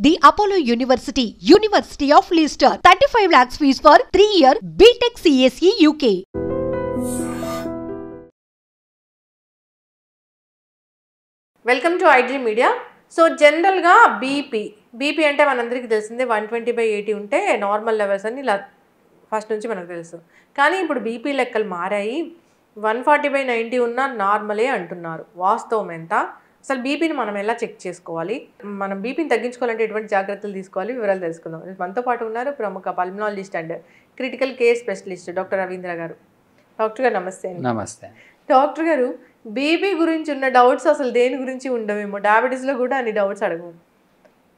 The Apollo University, University of Leicester. 35 lakhs fees for 3-year BTech CSE UK. Welcome to ideal media. So జనరల్గా BP అంటే మనందరికీ తెలిసిందే 120/80 ఉంటే normal levels అని ఇలా ఫస్ట్ నుంచి మనకు తెలుసు. కానీ ఇప్పుడు బీపీ లెక్కలు మారాయి. 140/90 ఉన్న నార్మలే అంటున్నారు. వాస్తవం ఎంత? అసలు బీపీని మనం ఎలా చెక్ చేసుకోవాలి? మనం బీపీని తగ్గించుకోవాలంటే ఎటువంటి జాగ్రత్తలు తీసుకోవాలి? వివరాలు తెలుసుకుందాం. మనతో పాటు ఉన్నారు ప్రముఖ pulmonologist and critical care specialist doctor Ravindra గారు. డాక్టర్ గారు నమస్తే. నమస్తే డాక్టర్ గారు, బీపీ గురించి ఉన్న డౌట్స్ అసలు దేని గురించి ఉండవేమో. డయాబెటీస్లో కూడా అన్ని డౌట్స్ అడగము.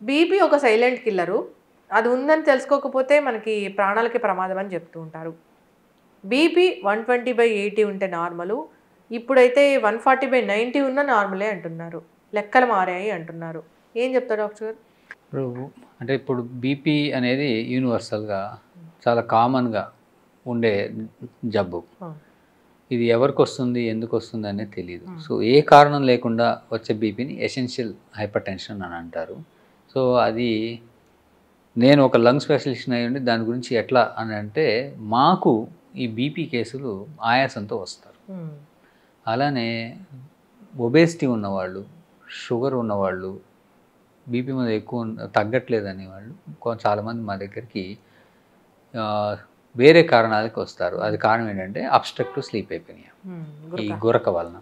బీపీ ఒక సైలెంట్ కిల్లరు. అది ఉందని తెలుసుకోకపోతే మనకి ప్రాణాలకి ప్రమాదం అని చెప్తూ ఉంటారు. బీపీ 120/80 ఉంటే నార్మలు. ఇప్పుడైతే 140/90 ఉన్న నార్మలే అంటున్నారు. లెక్కలు మారాయి అంటున్నారు. ఏం చెప్తారు డాక్టర్ గారు? ఇప్పుడు బీపీ అనేది యూనివర్సల్గా చాలా కామన్గా ఉండే జబ్బు. ఇది ఎవరికి వస్తుంది, ఎందుకు వస్తుంది అనేది తెలియదు. సో ఏ కారణం లేకుండా వచ్చే బీపీని ఎసెన్షియల్ హైపర్ టెన్షన్ అని అంటారు. సో అది నేను ఒక లంగ్ స్పెషలిస్ట్ అయ్యి ఉండి దాని గురించి ఎట్లా అని అంటే, మాకు ఈ బీపీ కేసులు ఆయాసంతో వస్తారు. అలానే ఒబేసిటీ ఉన్నవాళ్ళు, షుగర్ ఉన్నవాళ్ళు, బీపీ మీద ఎక్కువ తగ్గట్లేదు అనేవాళ్ళు చాలామంది మా దగ్గరికి వేరే కారణాలకి వస్తారు. అది కారణం ఏంటంటే అబ్స్ట్రక్టివ్ స్లీప్ అయిపోయినాయి ఈ గురక వలన.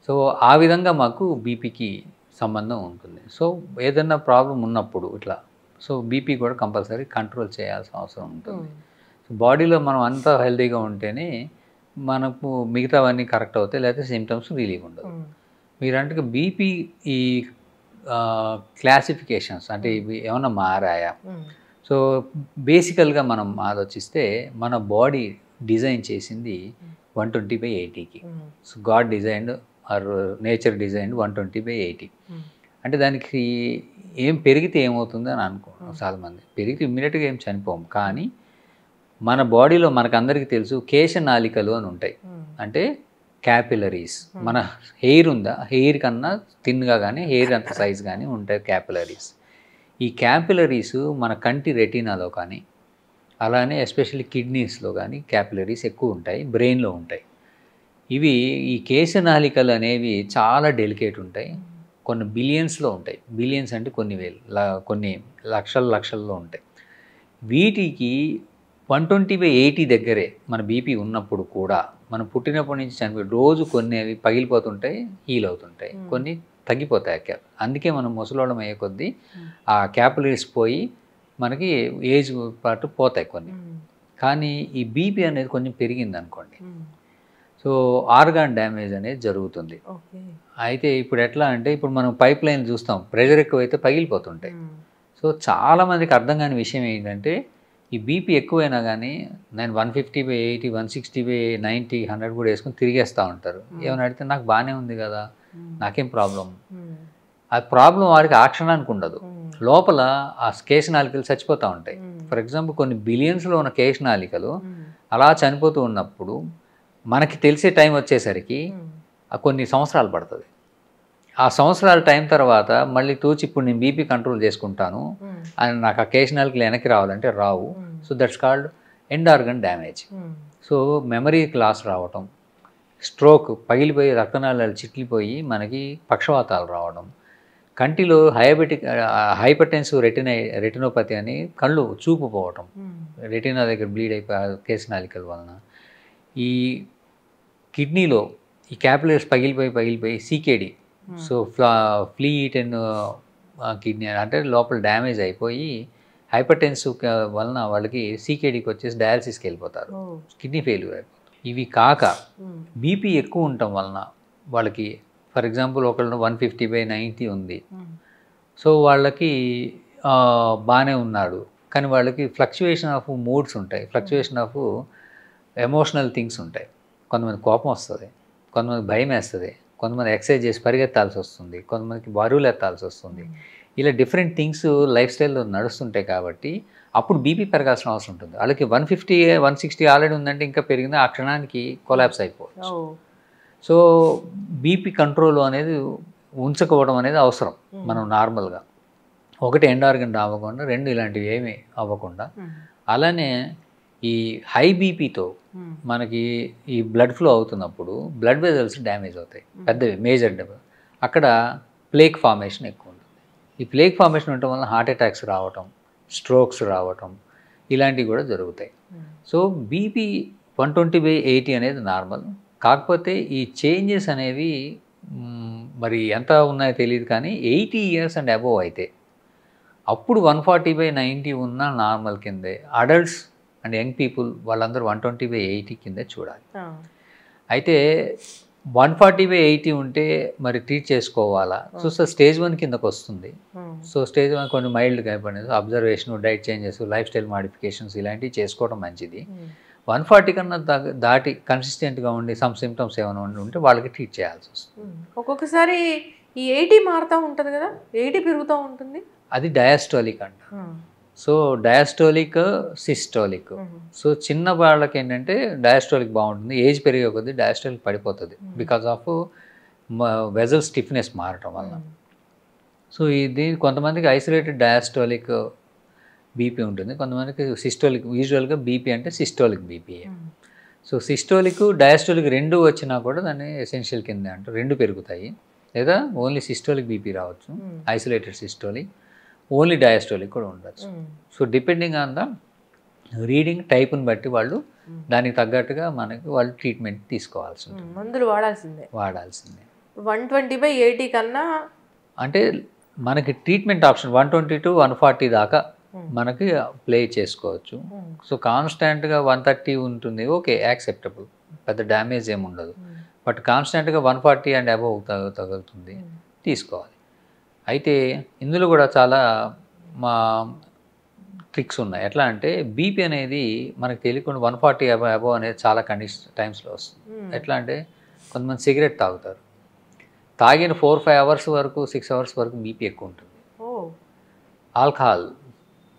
సో ఆ విధంగా మాకు బీపీకి సంబంధం ఉంటుంది. సో ఏదన్నా ప్రాబ్లం ఉన్నప్పుడు ఇట్లా సో బీపీ కూడా కంపల్సరీ కంట్రోల్ చేయాల్సిన అవసరం ఉంటుంది. సో బాడీలో మనం అంతా హెల్తీగా ఉంటేనే మనకు మిగతావన్నీ కరెక్ట్ అవుతాయి, లేకపోతే సిమ్టమ్స్ రిలీవ్ ఉండదు. మీరంటే బీపీ ఈ క్లాసిఫికేషన్స్ అంటే ఇవి ఏమన్నా మారాయా? సో బేసికల్గా మనం ఆలోచిస్తే మన బాడీ డిజైన్ చేసింది 120/80కి. So God designed or nature designed 120/80. అంటే దానికి ఏం పెరిగితే ఏమవుతుంది అని అనుకుంటున్నాం చాలామంది. పెరిగితే ఇమ్మీడియట్గా ఏం చనిపోము. కానీ మన బాడీలో మనకందరికీ తెలుసు కేశనాళికలు అని ఉంటాయి. అంటే క్యాపిలరీస్. మన హెయిర్ ఉందా, హెయిర్ కన్నా థిన్గా కానీ హెయిర్ అంత సైజ్ కానీ ఉంటాయి క్యాపిలరీస్. ఈ క్యాపిలరీస్ మన కంటి రెటీనాలో కానీ, అలానే ఎస్పెషల్లీ కిడ్నీస్లో కానీ క్యాపిలరీస్ ఎక్కువ ఉంటాయి, బ్రెయిన్లో ఉంటాయి. ఇవి ఈ కేశనాళికలు అనేవి చాలా డెలికేట్ ఉంటాయి. కొన్ని బిలియన్స్లో ఉంటాయి. బిలియన్స్ అంటే కొన్ని వేలు, కొన్ని లక్షల్లో ఉంటాయి. వీటికి 120/80 దగ్గరే మన బీపీ ఉన్నప్పుడు కూడా మనం పుట్టినప్పటి నుంచి చనిపోయి రోజు కొన్ని అవి పగిలిపోతుంటాయి, హీల్ అవుతుంటాయి, కొన్ని తగ్గిపోతాయి క్యాప్. అందుకే మనం ముసలోళ్ళం అయ్యే కొద్దీ ఆ క్యాపిలరీస్ పోయి మనకి ఏజ్ పాటు పోతాయి కొన్ని. కానీ ఈ బీపీ అనేది కొంచెం పెరిగింది అనుకోండి, సో ఆర్గాన్ డ్యామేజ్ అనేది జరుగుతుంది. అయితే ఇప్పుడు ఎట్లా అంటే, ఇప్పుడు మనం పైప్ లైన్ చూస్తాం, ప్రెషర్ ఎక్కువైతే పగిలిపోతుంటాయి. సో చాలామందికి అర్థం కాని విషయం ఏంటంటే, ఈ బీపీ ఎక్కువైనా కానీ నేను 150/80, 160/90, 100 కూడా వేసుకొని తిరిగేస్తూ ఉంటారు. ఏమైనా అడిగితే నాకు బాగానే ఉంది కదా, నాకేం ప్రాబ్లం. ఆ ప్రాబ్లం వారికి ఆ క్షణానికి ఉండదు. లోపల ఆ కేశనాళికలు చచ్చిపోతూ ఉంటాయి. ఫర్ ఎగ్జాంపుల్ కొన్ని బిలియన్స్లో ఉన్న కేశనాళికలు అలా చనిపోతూ ఉన్నప్పుడు మనకి తెలిసే టైం వచ్చేసరికి కొన్ని సంవత్సరాలు పడుతుంది. ఆ సంవత్సరాల టైం తర్వాత మళ్ళీ తూచి ఇప్పుడు నేను బీపీ కంట్రోల్ చేసుకుంటాను అని నాకు ఆ కేశనాళికలు వెనక్కి రావాలంటే రావు. So that's called end organ damage. So మెమరీకి లాస్ రావటం, స్ట్రోక్, పగిలిపోయి రక్తనాళాలు చిట్లిపోయి మనకి పక్షవాతాలు రావడం, కంటిలో హైపర్టెన్సివ్ రెటినోపతి అని కళ్ళు చూపు పోవటం, రెటినా దగ్గర బ్లీడ్ అయిపోయి కేశనాళికల వలన, ఈ కిడ్నీలో ఈ క్యాపిలరీస్ పగిలిపోయి CKD, so flea eaten kidney అంటే లోపల డ్యామేజ్ అయిపోయి హైపర్టెన్సివ్ వలన వాళ్ళకి సీకేడీకి వచ్చేసి డయాలసిస్కి వెళ్ళిపోతారు, కిడ్నీ ఫెయిల్యూర్ అయిపోతారు. ఇవి కాక బీపీ ఎక్కువ ఉండటం వలన వాళ్ళకి, ఫర్ ఎగ్జాంపుల్ ఒకళ్ళు 150/90 ఉంది, సో వాళ్ళకి బాగానే ఉన్నాడు, కానీ వాళ్ళకి ఫ్లక్చుయేషన్ ఆఫ్ మూడ్స్ ఉంటాయి, ఫ్లక్చుయేషన్ ఆఫ్ ఎమోషనల్ థింగ్స్ ఉంటాయి. కొంతమంది కోపం వస్తుంది, కొంతమంది భయం వేస్తుంది, కొంతమంది ఎక్సర్సైజ్ చేసి పరిగెత్తాల్సి వస్తుంది, కొంతమందికి బరువులు ఎత్తాల్సి వస్తుంది. ఇలా డిఫరెంట్ థింగ్స్ లైఫ్ స్టైల్లో నడుస్తుంటాయి. కాబట్టి అప్పుడు బీపీ పెరగాల్సిన అవసరం ఉంటుంది. వాళ్ళకి 150, 160 ఆల్రెడీ ఉందంటే ఇంకా పెరిగింది, ఆ క్షణానికి కొలాప్స్ అయిపోవచ్చు. సో బీపీ కంట్రోల్ అనేది ఉంచుకోవడం అనేది అవసరం మనం నార్మల్గా. ఒకటి ఎండ్ ఆర్గన్ అవ్వకుండా, రెండు ఇలాంటివి ఏమీ అవ్వకుండా. అలానే ఈ హై బీపీతో మనకి ఈ బ్లడ్ ఫ్లో అవుతున్నప్పుడు బ్లడ్ వెజల్స్ డ్యామేజ్ అవుతాయి, పెద్దవి మేజర్ డెవలప్. అక్కడ ప్లేక్ ఫార్మేషన్ ఎక్కువ ఉంటుంది. ఈ ప్లేక్ ఫార్మేషన్ ఉండటం వల్ల హార్ట్ అటాక్స్ రావటం, స్ట్రోక్స్ రావటం ఇలాంటివి కూడా జరుగుతాయి. సో బీపీ 120/80 అనేది నార్మల్. కాకపోతే ఈ చేంజెస్ అనేవి మరి ఎంత ఉన్నాయో తెలియదు, కానీ 80 years అండ్ అబోవ్ అయితే అప్పుడు 140/90 ఉన్న నార్మల్ కిందే. అడల్ట్స్ అండ్ యంగ్ పీపుల్ వాళ్ళందరూ 120/80 కిందే చూడాలి. అయితే 140/80 ఉంటే మరి ట్రీట్ చేసుకోవాలా? సో స్టేజ్ 1 కిందకు వస్తుంది. సో స్టేజ్ 1 కొన్ని మైల్డ్గా అయిపోయింది. Observation, diet changes, life style modifications ఇలాంటివి చేసుకోవడం మంచిది. 140 కన్నా దాటి కన్సిస్టెంట్గా ఉండి సమ్ సిమ్టమ్స్ ఏమైనా ఉంటే వాళ్ళకి ట్రీట్ చేయాల్సి వస్తుంది. ఒక్కొక్కసారి ఈ 80 మారుతూ ఉంటుంది కదా, 80 పెరుగుతూ ఉంటుంది, అది డయాస్టోలిక్ అంట. So diastolic, systolic. సో చిన్న వాళ్ళకి ఏంటంటే డయాస్టోలిక్ బాగుంటుంది, ఏజ్ పెరిగే కొద్దీ డయాస్టోలిక్ పడిపోతుంది బికాజ్ ఆఫ్ వెజల్ స్టిఫ్నెస్ మారటం వల్ల. సో ఇది కొంతమందికి ఐసోలేటెడ్ డయాస్టోలిక్ బీపీ ఉంటుంది, కొంతమందికి సిస్టోలిక్. యూజువల్గా బీపీ అంటే systolic BP. So systolic, diastolic రెండు వచ్చినా కూడా దాన్ని ఎసెన్షియల్ కింద అంటారు. రెండు పెరుగుతాయి, లేదా ఓన్లీ సిస్టోలిక్ బీపీ రావచ్చు, ఐసోలేటెడ్ సిస్టోలిక్, ఓన్లీ డయాస్టోలిక్ కూడా ఉండొచ్చు. So depending on the reading టైప్ని బట్టి వాళ్ళు దానికి తగ్గట్టుగా వాళ్ళు ట్రీట్మెంట్ తీసుకోవాల్సి ఉంటుంది. మందులు వాడాల్సిందే. 120/80 కన్నా అంటే మనకి ట్రీట్మెంట్ ఆప్షన్ 120 to 140 దాకా మనకి ప్లే చేసుకోవచ్చు. సో కాన్స్టాంట్గా 130 ఉంటుంది, ఓకే, యాక్సెప్టబుల్, పెద్ద డ్యామేజ్ ఏమి ఉండదు. బట్ కాన్స్టాంట్గా 140 అండ్ అబోవ్ తగులుతుంది, తీసుకోవాలి. అయితే ఇందులో కూడా చాలా ట్రిక్స్ ఉన్నాయి. ఎట్లా అంటే బీపీ అనేది మనకు తెలియకుండా 140 అబోవ్ అనేది చాలా టైమ్స్లో వస్తుంది. ఎట్లా అంటే కొంతమంది సిగరెట్ తాగుతారు, తాగిన 4-5 hours వరకు, 6 hours వరకు బీపీ ఎక్కువ ఉంటుంది. ఆల్కహాల్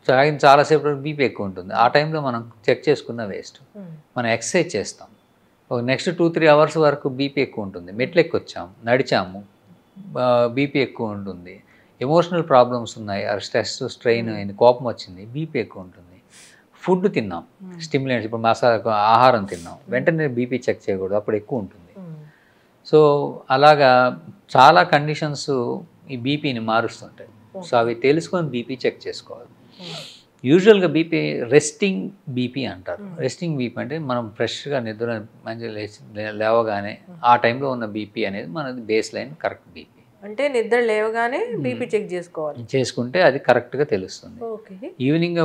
తాగిన చాలాసేపు వరకు బీపీ ఎక్కువ ఉంటుంది. ఆ టైంలో మనం చెక్ చేసుకున్న వేస్ట్. మనం ఎక్సర్సైజ్ చేస్తాం, నెక్స్ట్ 2-3 hours వరకు బీపీ ఎక్కువ ఉంటుంది. మెట్లు ఎక్కొచ్చాము, నడిచాము, బీపీ ఎక్కువ ఉంటుంది. ఎమోషనల్ ప్రాబ్లమ్స్ ఉన్నాయి, స్ట్రెస్, స్ట్రెయిన్ అయింది, కోపం వచ్చింది, బీపీ ఎక్కువ ఉంటుంది. ఫుడ్ తిన్నాం, స్టిమ్యులెంట్స్, ఇప్పుడు మసాలా ఆహారం తిన్నాం, వెంటనే బీపీ చెక్ చేయకూడదు, అప్పుడు ఎక్కువ ఉంటుంది. సో అలాగా చాలా కండిషన్స్ ఈ బీపీని మారుస్తుంటాయి. సో అవి తెలుసుకొని బీపీ చెక్ చేసుకోవాలి. యూజువల్గా బీపీ రెస్టింగ్ బీపీ అంటారు. రెస్టింగ్ బీపీ అంటే మనం ఫ్రెష్గా నిద్ర మంచిగా లేవగానే ఆ టైంలో ఉన్న బీపీ అనేది మనది బేస్ లైన్ కరెక్ట్ బీపీ. అంటే నిద్ర లేవగానే బీపీ చెక్ చేసుకోవాలి, చేసుకుంటే అది కరెక్ట్గా తెలుస్తుంది. ఈవినింగ్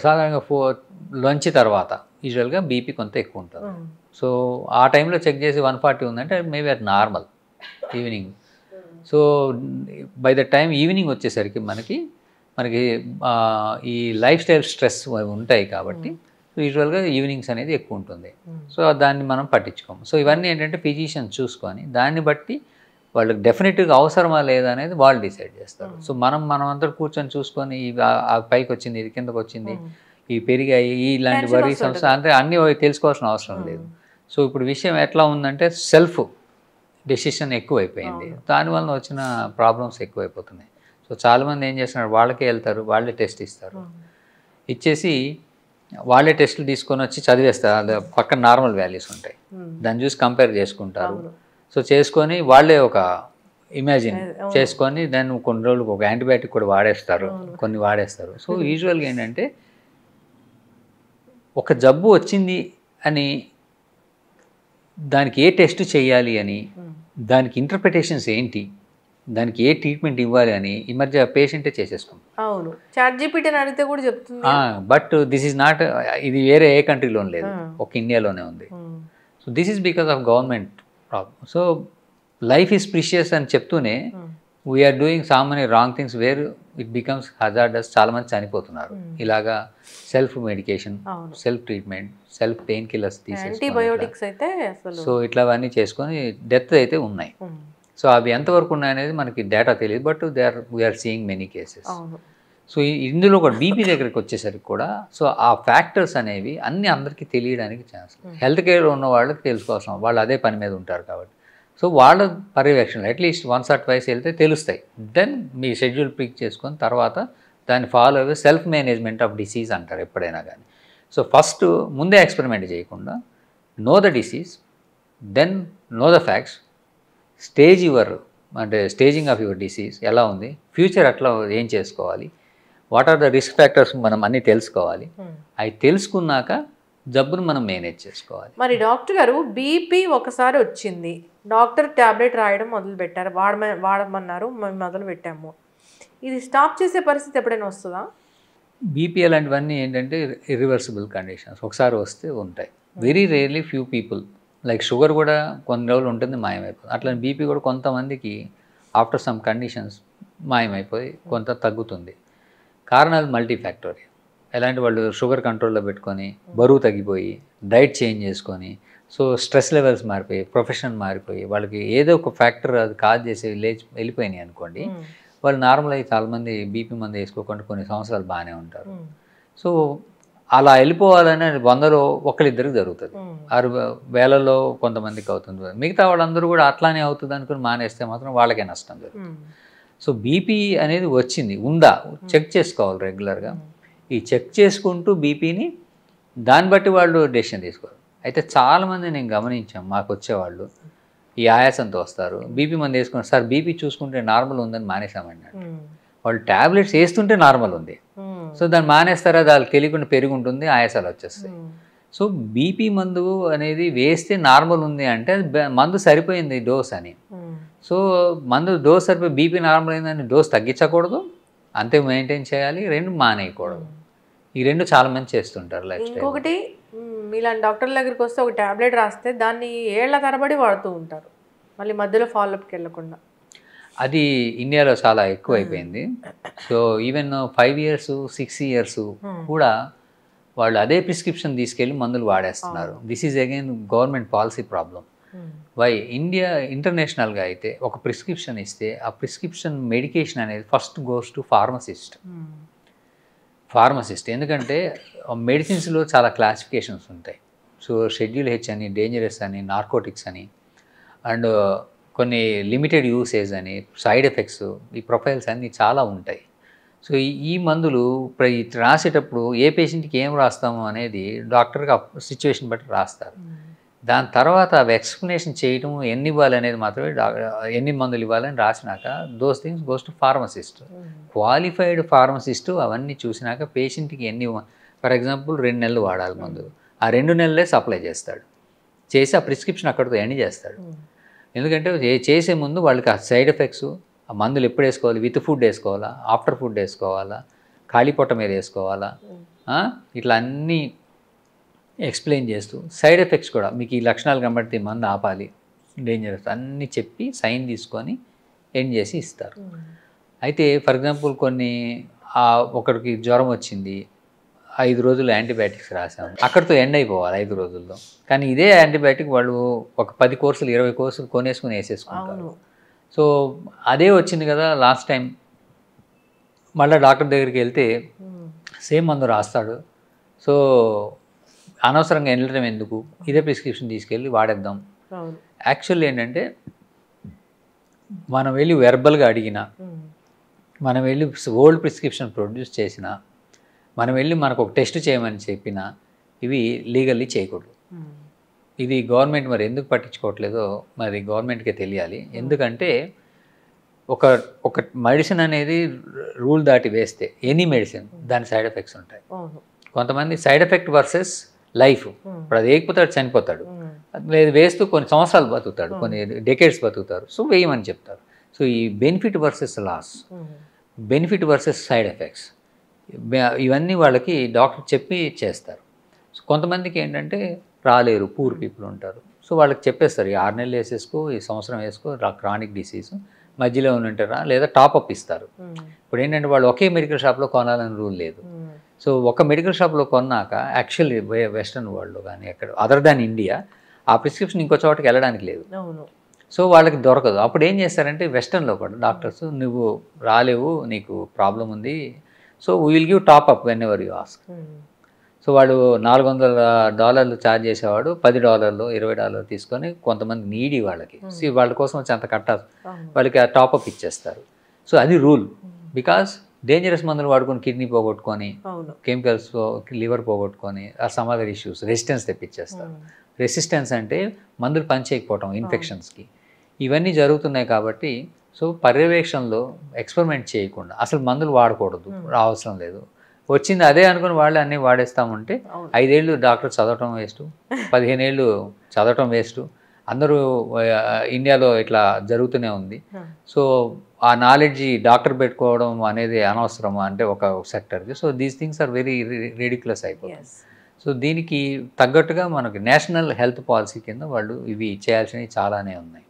సాధారణంగా లంచ్ తర్వాత యూజువల్గా బీపీ కొంత ఎక్కువ ఉంటుంది. సో ఆ టైంలో చెక్ చేసి 140 ఉందంటే మేబీ అది normal evening. So by the time evening వచ్చేసరికి మనకి ఈ లైఫ్ స్టైల్ స్ట్రెస్ ఉంటాయి కాబట్టి యూజువల్గా ఈవినింగ్స్ అనేది ఎక్కువ ఉంటుంది. సో దాన్ని మనం పట్టించుకోము. సో ఇవన్నీ ఏంటంటే ఫిజిషియన్ చూసుకొని దాన్ని బట్టి వాళ్ళకి డెఫినెట్గా అవసరమా లేదా అనేది వాళ్ళు డిసైడ్ చేస్తారు. సో మనం అందరూ కూర్చొని చూసుకొని పైకి వచ్చింది, ఇది కిందకు వచ్చింది, ఇవి పెరిగాయి, ఇలాంటి వరీ సమస్య అంటే అన్నీ తెలుసుకోవాల్సిన అవసరం లేదు. సో ఇప్పుడు విషయం ఎట్లా ఉందంటే సెల్ఫ్ డెసిషన్ ఎక్కువైపోయింది, దానివల్ల వచ్చిన ప్రాబ్లమ్స్ ఎక్కువైపోతున్నాయి. సో చాలామంది ఏం చేస్తున్నారు, వాళ్ళకే వెళ్తారు, వాళ్ళే టెస్ట్ ఇస్తారు, ఇచ్చేసి వాళ్ళే టెస్టులు తీసుకొని వచ్చి చదివేస్తారు. పక్కన నార్మల్ వాల్యూస్ ఉంటాయి, దాన్ని చూసి కంపేర్ చేసుకుంటారు. సో చేసుకొని వాళ్ళే ఒక ఇమాజిన్ చేసుకొని దాన్ని కొన్ని రోజులకు ఒక యాంటీబయాటిక్ కూడా కొన్ని వాడేస్తారు. సో యూజువల్గా ఏంటంటే ఒక జబ్బు వచ్చింది అని దానికి ఏ టెస్ట్ చేయాలి అని, దానికి ఇంటర్ప్రిటేషన్స్ ఏంటి, దానికి ఏ ట్రీట్మెంట్ ఇవ్వాలి అని ఈ మధ్య పేషెంటే చేసేసుకుంటాం. అవును, చాట్‌జీపీటీని అడిగితే కూడా చెప్తుంది. బట్ దిస్ ఈజ్ నాట్, ఇది వేరే ఏ కంట్రీలో లేదు, ఒక ఇండియాలోనే ఉంది. So this is because of government problem. So life is precious అని చెప్తూనే we are doing so many wrong things where it becomes hazardous. చాలామంది చనిపోతున్నారు ఇలాగా self medication, self treatment, self pain killers తీసేసి, సో ఇట్లావన్నీ చేసుకొని డెత్ అయితే ఉన్నాయి. సో అవి ఎంతవరకు ఉన్నాయనేది మనకి డేటా తెలియదు, but we are seeing many cases. So ఇందులో కూడా బీపీ దగ్గరికి వచ్చేసరికి కూడా సో ఆ ఫ్యాక్టర్స్ అనేవి అన్నీ అందరికీ తెలియడానికి ఛాన్స్. హెల్త్ కేర్ ఉన్న వాళ్ళకి తెలుసుకోవాల్సిన, వాళ్ళు అదే పని మీద ఉంటారు కాబట్టి సో వాళ్ళ పర్యవేక్షణలో అట్లీస్ట్ 1 or 2 వెళ్తే తెలుస్తాయి. దెన్ మీ షెడ్యూల్ పిక్ చేసుకొని తర్వాత దాన్ని ఫాలో అయ్యే సెల్ఫ్ మేనేజ్మెంట్ ఆఫ్ డిసీజ్ అంటారు ఎప్పుడైనా కానీ. సో ఫస్ట్ ముందే ఎక్స్పెరిమెంట్ చేయకుండా know the disease, then know the facts, staging of your disease ఎలా ఉంది, ఫ్యూచర్ అట్లా ఏం చేసుకోవాలి, what are the risk factors మనం అన్నీ తెలుసుకోవాలి. అవి తెలుసుకున్నాక జబ్బును మనం మేనేజ్ చేసుకోవాలి. మరి డాక్టర్ గారు బీపీ ఒకసారి వచ్చింది, డాక్టర్ ట్యాబ్లెట్ రాయడం మొదలు పెట్టారు, వాడమన్నారు, మేము మొదలు పెట్టాము, ఇది స్టాప్ చేసే పరిస్థితి ఎప్పుడైనా వస్తుందా? బీపీ అలాంటివన్నీ ఏంటంటే ఇర్రివర్సిబుల్ కండిషన్స్, ఒకసారి వస్తే ఉంటాయి. Very rarely few people, like sugar కూడా కొన్ని రోజులు ఉంటుంది మాయమైపోతుంది, అట్లా బీపీ కూడా కొంతమందికి ఆఫ్టర్ సమ్ కండిషన్స్ మాయమైపోయి కొంత తగ్గుతుంది. కారణాలు మల్టీఫ్యాక్టోరియల్. ఎలాంటి వాళ్ళు షుగర్ కంట్రోల్లో పెట్టుకొని బరువు తగ్గిపోయి డైట్ చేంజ్ చేసుకొని, సో స్ట్రెస్ లెవెల్స్ మారిపోయి, ప్రొఫెషన్ మారిపోయి, వాళ్ళకి ఏదో ఒక ఫ్యాక్టర్ అది కాజ్ చేసి వెళ్ళిపోయినాయి అనుకోండి, వాళ్ళు నార్మల్ అయ్యి చాలామంది బీపీ మందు వేసుకోకుండా కొన్ని సంవత్సరాలు బాగానే ఉంటారు. సో అలా వెళ్ళిపోవాలని 100లో ఒకళ్ళిద్దరికి జరుగుతుంది, 6,000లో కొంతమందికి అవుతుంది. మిగతా వాళ్ళందరూ కూడా అట్లానే అవుతుంది అనుకుని మానేస్తే మాత్రం వాళ్ళకే నష్టం జరుగుతుంది. సో బీపీ అనేది వచ్చింది ఉందా చెక్ చేసుకోవాలి రెగ్యులర్గా. ఈ చెక్ చేసుకుంటూ బీపీని దాన్ని బట్టి వాళ్ళు డెసిషన్ తీసుకోవాలి. అయితే చాలామంది నేను గమనించాం, మాకు వచ్చేవాళ్ళు ఈ ఆయాసంతో వస్తారు, బీపీ మంది వేసుకున్నారు, సార్ బీపీ చూసుకుంటే నార్మల్ ఉందని మానేసామన్నాడు. వాళ్ళు ట్యాబ్లెట్స్ వేస్తుంటే నార్మల్ ఉంది, సో దాన్ని మానేస్తారా, దానికి తెలియకుండా పెరిగి ఉంటుంది, ఆయాసాలు వచ్చేస్తాయి. సో బీపీ మందు అనేది వేస్తే నార్మల్ ఉంది అంటే మందు సరిపోయింది డోస్ అని. సో మందు డోస్ సరిపోయి బీపీ నార్మల్ అయిందని డోస్ తగ్గించకూడదు, అంతే మెయింటైన్ చేయాలి, 2 మానేయకూడదు. ఈ 2 చాలా మంది చేస్తుంటారు లైఫ్ స్టైల్. ఇంకొకటి, మీలాంటి డాక్టర్ల దగ్గరికి వస్తే ఒక ట్యాబ్లెట్ రాస్తే దాన్ని ఏళ్ల తరబడి వాడుతూ ఉంటారు, మళ్ళీ మధ్యలో ఫాలోఅప్కి వెళ్ళకుండా. అది ఇండియాలో చాలా ఎక్కువ అయిపోయింది. సో ఈవెన్ 5 years 6 years కూడా వాళ్ళు అదే ప్రిస్క్రిప్షన్ తీసుకెళ్ళి మందులు వాడేస్తున్నారు. This is again government policy problem. Why India ఇంటర్నేషనల్గా అయితే ఒక ప్రిస్క్రిప్షన్ ఇస్తే ఆ ప్రిస్క్రిప్షన్ మెడికేషన్ అనేది ఫస్ట్ గోస్ టు ఫార్మసిస్ట్. ఎందుకంటే మెడిసిన్స్లో చాలా క్లాసిఫికేషన్స్ ఉంటాయి. సో షెడ్యూల్ హెచ్ అని, డేంజరస్ అని, నార్కోటిక్స్ అని, అండ్ కొన్ని లిమిటెడ్ యూసేజ్ అని, సైడ్ ఎఫెక్ట్స్, ఈ ప్రొఫైల్స్ అన్నీ చాలా ఉంటాయి. సో ఈ మందులు రాసేటప్పుడు ఏ పేషెంట్కి ఏం రాస్తాము అనేది డాక్టర్కి సిచ్యువేషన్ బట్టి రాస్తారు. దాని తర్వాత అవి ఎక్స్ప్లెనేషన్ చేయటం, ఎన్ని ఇవ్వాలి అనేది మాత్రమే, ఎన్ని మందులు ఇవ్వాలని రాసినాక those things goes to pharmacist. Qualified pharmacist అవన్నీ చూసినాక పేషెంట్కి ఎన్ని, ఫర్ ఎగ్జాంపుల్ 2 నెలలు వాడాలి మందులు, ఆ 2 నెలలే సప్లై చేస్తాడు, చేసి ఆ ప్రిస్క్రిప్షన్ అక్కడితో ఎండ్ చేస్తాడు. ఎందుకంటే చేసే ముందు వాళ్ళకి ఆ సైడ్ ఎఫెక్ట్స్, ఆ మందులు ఎప్పుడు వేసుకోవాలి, విత్ ఫుడ్ వేసుకోవాలా, ఆఫ్టర్ ఫుడ్ వేసుకోవాలా, ఖాళీ పొట్ట మీద వేసుకోవాలా, ఇట్లా అన్నీ ఎక్స్ప్లెయిన్ చేస్తూ, సైడ్ ఎఫెక్ట్స్ కూడా మీకు ఈ లక్షణాలు కనబడితే మందు ఆపాలి, డేంజరస్ అన్నీ చెప్పి సైన్ తీసుకొని ఎండ్ చేసి ఇస్తారు. అయితే ఫర్ ఎగ్జాంపుల్ కొన్ని ఒకరికి జ్వరం వచ్చింది, 5 రోజులు యాంటీబయాటిక్స్ రాసాము, అక్కడితో ఎండ్ అయిపోవాలి 5 రోజుల్లో. కానీ ఇదే యాంటీబయాటిక్ వాళ్ళు ఒక 10 కోర్సులు 20 కోర్సులు కొనేసుకుని వేసేసుకుంటారు. సో అదే వచ్చింది కదా లాస్ట్ టైం, మళ్ళీ డాక్టర్ దగ్గరికి వెళ్తే సేమ్ మందు రాస్తాడు. సో అనవసరంగా వెళ్ళడం ఎందుకు, ఇదే ప్రిస్క్రిప్షన్ తీసుకెళ్ళి వాడేద్దాం. యాక్చువల్లీ ఏంటంటే మనం వెళ్ళి వెర్బల్గా అడిగినా, మనం వెళ్ళి ఓల్డ్ ప్రిస్క్రిప్షన్ ప్రొడ్యూస్ చేసినా, మనం వెళ్ళి మనకు ఒక టెస్ట్ చేయమని చెప్పినా ఇవి లీగల్లీ చేయకూడదు. ఇది గవర్నమెంట్ మరి ఎందుకు పట్టించుకోవట్లేదో మరి గవర్నమెంట్కే తెలియాలి. ఎందుకంటే ఒక మెడిసిన్ అనేది రూల్ దాటి వేస్తే ఎనీ మెడిసిన్ దాని సైడ్ ఎఫెక్ట్స్ ఉంటాయి. కొంతమంది సైడ్ ఎఫెక్ట్ వర్సెస్ లైఫ్, ఇప్పుడు అది వేయకపోతాడు చనిపోతాడు, లేదు వేస్తూ కొన్ని సంవత్సరాలు బతుకుతాడు, కొన్ని డెకేడ్స్ బతుకుతారు, సో వేయమని చెప్తారు. సో ఈ benefit versus loss, benefit versus side effects, ఇవన్నీ వాళ్ళకి డాక్టర్ చెప్పి చేస్తారు. సో కొంతమందికి ఏంటంటే రాలేరు, పూర్ పీపుల్ ఉంటారు, సో వాళ్ళకి చెప్పేస్తారు ఈ 6 నెలలు వేసేసుకో, ఈ సంవత్సరం వేసుకో, క్రానిక్ డిసీజ్, మధ్యలో ఉంటారా లేదా టాప్అప్ ఇస్తారు. ఇప్పుడు ఏంటంటే వాళ్ళు ఒకే మెడికల్ షాప్లో కొనాలని రూల్ లేదు. సో ఒక మెడికల్ షాప్లో కొన్నాక యాక్చువల్లీ వెస్ట్రన్ వరల్డ్లో కానీ ఎక్కడ అదర్ దాన్ ఇండియా ఆ ప్రిస్క్రిప్షన్ ఇంకో చోటకి వెళ్ళడానికి లేదు. సో వాళ్ళకి దొరకదు. అప్పుడు ఏం చేస్తారంటే వెస్టర్న్లో కూడా డాక్టర్స్, నువ్వు రాలేవు, నీకు ప్రాబ్లం ఉంది, so we will give top-up when ever you ask. So వాడు $400 ఛార్జ్ చేసేవాడు $10 $20 తీసుకొని కొంతమంది నీడి వాళ్ళకి వాళ్ళ కోసం వచ్చి అంత కట్టాలి, వాళ్ళకి ఆ టాప్అప్ ఇచ్చేస్తారు. సో అది రూల్, బికాస్ డేంజరస్ మందులు వాడుకొని కిడ్నీ పోగొట్టుకొని అవును కెమికల్స్ లివర్ పోగొట్టుకొని ఆ సమ్ అదర్ ఇష్యూస్ రెసిస్టెన్స్ తెప్పించేస్తారు. రెసిస్టెన్స్ అంటే మందులు పనిచేయకపోవటం ఇన్ఫెక్షన్స్కి, ఇవన్నీ జరుగుతున్నాయి. కాబట్టి సో పర్యవేక్షణలో ఎక్స్పెరిమెంట్ చేయకుండా అసలు మందులు వాడకూడదు, అవసరం లేదు, వచ్చింది అదే అనుకుని వాళ్ళు అన్నీ వాడేస్తామంటే 5 ఏళ్ళు డాక్టర్ చదవటం వేస్ట్, 15 ఏళ్ళు చదవటం వేస్ట్. అందరూ ఇండియాలో ఇట్లా జరుగుతూనే ఉంది. సో ఆ నాలెడ్జ్ డాక్టర్ పెట్టుకోవడం అనేది అనవసరం అంటే ఒక సెక్టర్కి. So these things are very ridiculous అయిపోతుంది. సో దీనికి తగ్గట్టుగా మనకి నేషనల్ హెల్త్ పాలసీ కింద వాళ్ళు ఇవి చేయాల్సినవి చాలానే ఉన్నాయి.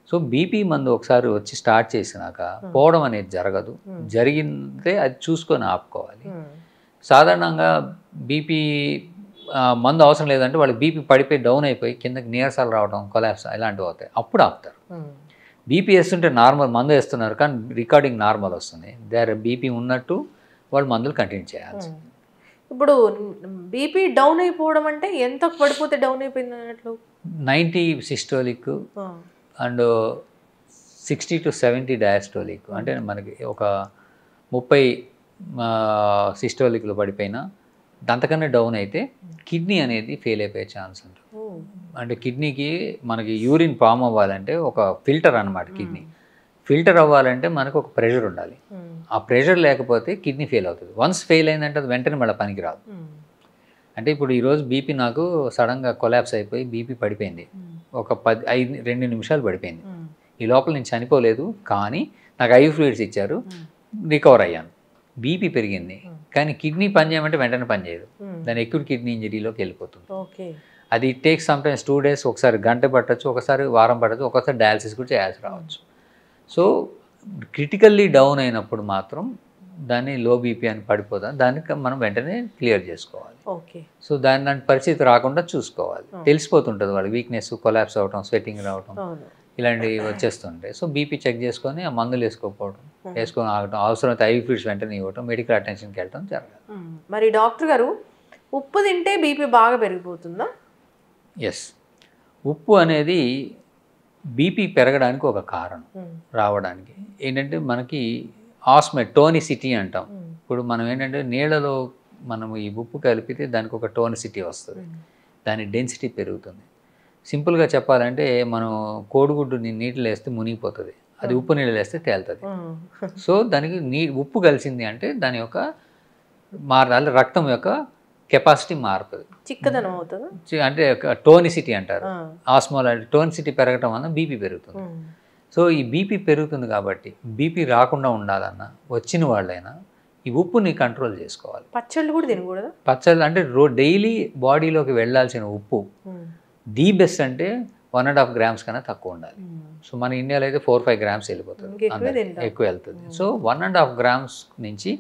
సో బీపీ మందు ఒకసారి వచ్చి స్టార్ట్ చేసినాక పోవడం అనేది జరగదు. జరిగితే అది చూసుకొని ఆపుకోవాలి. సాధారణంగా బీపీ మందు అవసరం లేదంటే వాళ్ళు బీపీ పడిపోయి డౌన్ అయిపోయి కిందకి నీరసాలు రావడం, కొలాప్స్ ఇలాంటివి అవుతాయి, అప్పుడు ఆపుతారు. బీపీ వేస్తుంటే నార్మల్ మందు వేస్తున్నారు కానీ రికార్డింగ్ నార్మల్ వస్తుంది, దేర్ బీపీ ఉన్నట్టు వాళ్ళు మందులు కంటిన్యూ చేయాల్సి. ఇప్పుడు బీపీ డౌన్ అయిపోవడం అంటే ఎంత పడిపోతే డౌన్ అయిపోయింది అన్నట్లు? 90 సిస్టోలిక్ అండ్ 60 to 70 డయాస్టోలిక్. అంటే మనకి ఒక 30 సిస్టోలిక్లు పడిపోయినా అంతకన్నా డౌన్ అయితే కిడ్నీ అనేది ఫెయిల్ అయిపోయే ఛాన్స్ ఉంటుంది. అంటే కిడ్నీకి మనకి యూరిన్ ఫామ్ అవ్వాలంటే ఒక ఫిల్టర్ అనమాట. కిడ్నీ ఫిల్టర్ అవ్వాలంటే మనకు ఒక ప్రెషర్ ఉండాలి. ఆ ప్రెషర్ లేకపోతే కిడ్నీ ఫెయిల్ అవుతుంది. వన్స్ ఫెయిల్ అయిందంటే అది వెంటనే మళ్ళీ పనికి రాదు. అంటే ఇప్పుడు ఈరోజు బీపీ నాకు సడన్గా కొలాప్స్ అయిపోయి బీపీ పడిపోయింది, ఒక 2 నిమిషాలు పడిపోయింది. ఈ లోపల నేను చనిపోలేదు కానీ నాకు ఐ ఫ్లూయిడ్స్ ఇచ్చారు, రికవర్ అయ్యాను. బీపీ పెరిగింది కానీ కిడ్నీ పని చేయమంటే వెంటనే పని చేయదు, దాని అక్యూట్ కిడ్నీ ఇంజరీలోకి వెళ్ళిపోతుంది. అది it takes some times 2 days, ఒకసారి గంట పట్టచ్చు, ఒకసారి వారం పట్టచ్చు, ఒకసారి డయాలసిస్ కూడా చేయాల్సి రావచ్చు. సో క్రిటికల్లీ డౌన్ అయినప్పుడు మాత్రం దాన్ని లో బీపీ అని పడిపోదాం, దానికి మనం వెంటనే క్లియర్ చేసుకోవాలి. సో దాని పరిస్థితి రాకుండా చూసుకోవాలి. తెలిసిపోతుంటుంది వాళ్ళకి వీక్నెస్, కొలాప్స్ అవటం, స్వెట్టింగ్ రావటం ఇలాంటివి వచ్చేస్తుంటాయి. సో బీపీ చెక్ చేసుకొని ఆ మందులు వేసుకోకపోవడం, వేసుకొని ఆగటం, అవసరమైతే ఐ ఫ్లూయిడ్స్ వెంటనే ఇవ్వటం, మెడికల్ అటెన్షన్కి వెళ్ళటం జరగాలి. మరి డాక్టర్ గారు, ఉప్పు తింటే బీపీ బాగా పెరిగిపోతుందా? ఎస్, ఉప్పు అనేది బీపీ పెరగడానికి ఒక కారణం. రావడానికి ఏంటంటే మనకి టోనిసిటీ అంటాం. ఇప్పుడు మనం ఏంటంటే నీళ్ళలో మనం ఈ ఉప్పు కలిపితే దానికి ఒక టోనిసిటీ వస్తుంది, దాని డెన్సిటీ పెరుగుతుంది. సింపుల్గా చెప్పాలంటే మనం కోడిగుడ్డు నీటిలో వేస్తే మునిగిపోతుంది, అది ఉప్పు నీళ్ళు వేస్తే తేలుతుంది. సో దానికి ఉప్పు కలిసింది అంటే దాని యొక్క మారాలి, రక్తం యొక్క కెపాసిటీ మారుతుంది, చిక్కదనం అవుతుంది. అంటే టోనిసిటీ అంటారు. ఆస్మోల్ టోనిసిటీ పెరగటం వల్ల బీపీ పెరుగుతుంది. సో ఈ బీపీ పెరుగుతుంది కాబట్టి బీపీ రాకుండా ఉండాలన్నా వచ్చిన వాళ్ళైనా ఈ ఉప్పుని కంట్రోల్ చేసుకోవాలి. పచ్చళ్ళు కూడా తినకూడదు. పచ్చళ్ళు అంటే డైలీ బాడీలోకి వెళ్ళాల్సిన ఉప్పు ది బెస్ట్ అంటే 1.5 grams కన్నా తక్కువ ఉండాలి. సో మన ఇండియాలో అయితే 4-5 grams వెళ్ళిపోతుంది, ఎక్కువ వెళ్తుంది. సో 1.5 grams నుంచి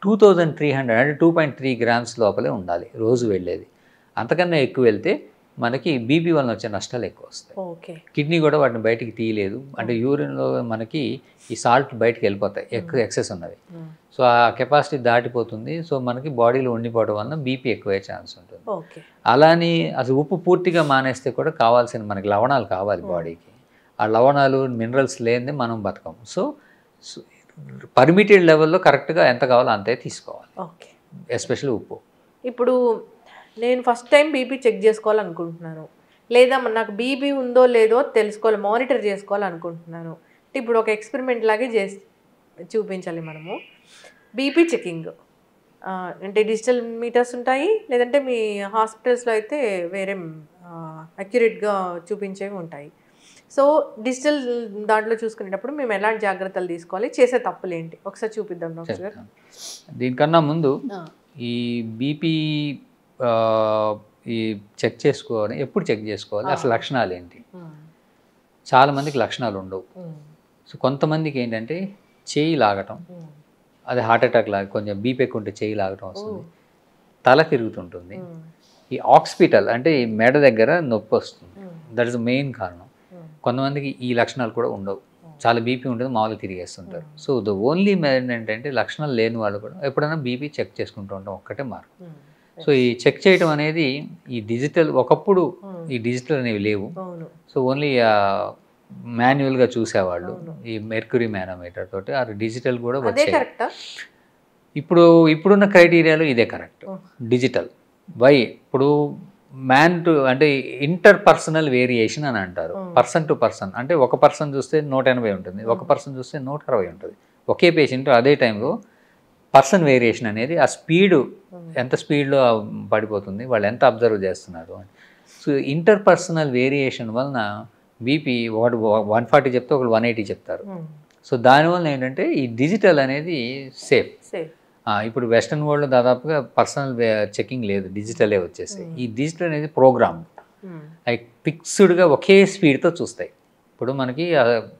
2300 అంటే 2.3 grams లోపలే ఉండాలి రోజు వెళ్ళేది. అంతకన్నా ఎక్కువ వెళ్తే మనకి బీపీ వలన వచ్చే నష్టాలు ఎక్కువ వస్తాయి. కిడ్నీ కూడా వాటిని బయటికి తీయలేదు, అంటే యూరిన్లో మనకి ఈ సాల్ట్ బయటికి వెళ్ళిపోతాయి, ఎక్కువ ఎక్సెస్ ఉన్నవి. సో ఆ కెపాసిటీ దాటిపోతుంది. సో మనకి బాడీలో ఉండిపోవడం వలన బీపీ ఎక్కువయ్యే ఛాన్స్ ఉంటుంది. అలాని అసలు ఉప్పు పూర్తిగా మానేస్తే కూడా కావాల్సిన మనకి లవణాలు కావాలి బాడీకి. ఆ లవణాలు మినరల్స్ లేనిదే మనం బతకం. సో పర్మిటెడ్ లెవెల్లో కరెక్ట్గా ఎంత కావాలో అంతే తీసుకోవాలి, ఎస్పెషల్లీ ఉప్పు. ఇప్పుడు నేను ఫస్ట్ టైం బీపీ చెక్ చేసుకోవాలనుకుంటున్నాను, లేదా నాకు బీపీ ఉందో లేదో తెలుసుకోవాలి, మానిటర్ చేసుకోవాలనుకుంటున్నాను. ఇప్పుడు ఒక ఎక్స్పెరిమెంట్ లాగే చూపించాలి మనము. బీపీ చెకింగ్ అంటే డిజిటల్ మీటర్స్ ఉంటాయి, లేదంటే మీ హాస్పిటల్స్లో అయితే వేరే అక్యురేట్గా చూపించేవి ఉంటాయి. సో డిజిటల్ దాంట్లో చూసుకునేటప్పుడు మేము ఎలాంటి జాగ్రత్తలు తీసుకోవాలి, చేసే తప్పులు ఏంటి ఒకసారి చూపిద్దాం డాక్టర్ గారు. దీనికన్నా ముందు ఈ బీపీ ఈ చెక్ చేసుకోవాలి, ఎప్పుడు చెక్ చేసుకోవాలి, అసలు లక్షణాలు ఏంటి? చాలామందికి లక్షణాలు ఉండవు. సో కొంతమందికి ఏంటంటే చేయి లాగటం, అది హార్ట్ అటాక్ లాగా, కొంచెం బీపీ ఎక్కువ ఉంటే చేయి లాగటం వస్తుంది, తల తిరుగుతుంటుంది, ఈ ఆక్సిపిటల్ అంటే ఈ మెడ దగ్గర నొప్పి వస్తుంది, దట్ ఇస్ మెయిన్ కారణం. కొంతమందికి ఈ లక్షణాలు కూడా ఉండవు, చాలా బీపీ ఉంటుంది, మామూలుగా తిరిగేస్తుంటారు. సో ద ఓన్లీ మెయిన్ ఏంటంటే లక్షణాలు లేని వాళ్ళు కూడా ఎప్పుడైనా బీపీ చెక్ చేసుకుంటూ ఉంటాం, ఒక్కటే మార్గం. సో ఈ చెక్ చేయడం అనేది ఈ డిజిటల్, ఒకప్పుడు ఈ డిజిటల్ అనేవి లేవు. సో ఓన్లీ మాన్యువల్గా చూసేవాళ్ళు ఈ మెర్క్యూరీ మానోమీటర్ తోటి, ఆ డిజిటల్ కూడా అదే వచ్చాయి. కరెక్టా? ఇప్పుడున్న క్రైటీరియాలో ఇదే కరెక్ట్, డిజిటల్. వై? ఇప్పుడు మ్యాన్ టు అంటే ఇంటర్ పర్సనల్ వేరియేషన్ అని అంటారు. పర్సన్ టు పర్సన్ అంటే ఒక పర్సన్ చూస్తే 180 ఉంటుంది, ఒక పర్సన్ చూస్తే 160 ఉంటుంది. ఒకే పేషెంట్ అదే టైంలో పర్సన్ వేరియేషన్ అనేది ఆ స్పీడు ఎంత స్పీడ్లో పడిపోతుంది, వాళ్ళు ఎంత అబ్జర్వ్ చేస్తున్నారు అని. సో ఇంటర్ పర్సనల్ వేరియేషన్ వలన బీపీ 140 చెప్తే ఒకళ్ళు 180 చెప్తారు. సో దానివల్ల ఏంటంటే ఈ డిజిటల్ అనేది సేఫ్. ఇప్పుడు వెస్ట్రన్ వరల్డ్లో దాదాపుగా పర్సనల్ చెకింగ్ లేదు, డిజిటలే వచ్చేసి. ఈ డిజిటల్ అనేది ప్రోగ్రామ్, అవి ఫిక్స్డ్గా ఒకే స్పీడ్తో చూస్తాయి. ఇప్పుడు మనకి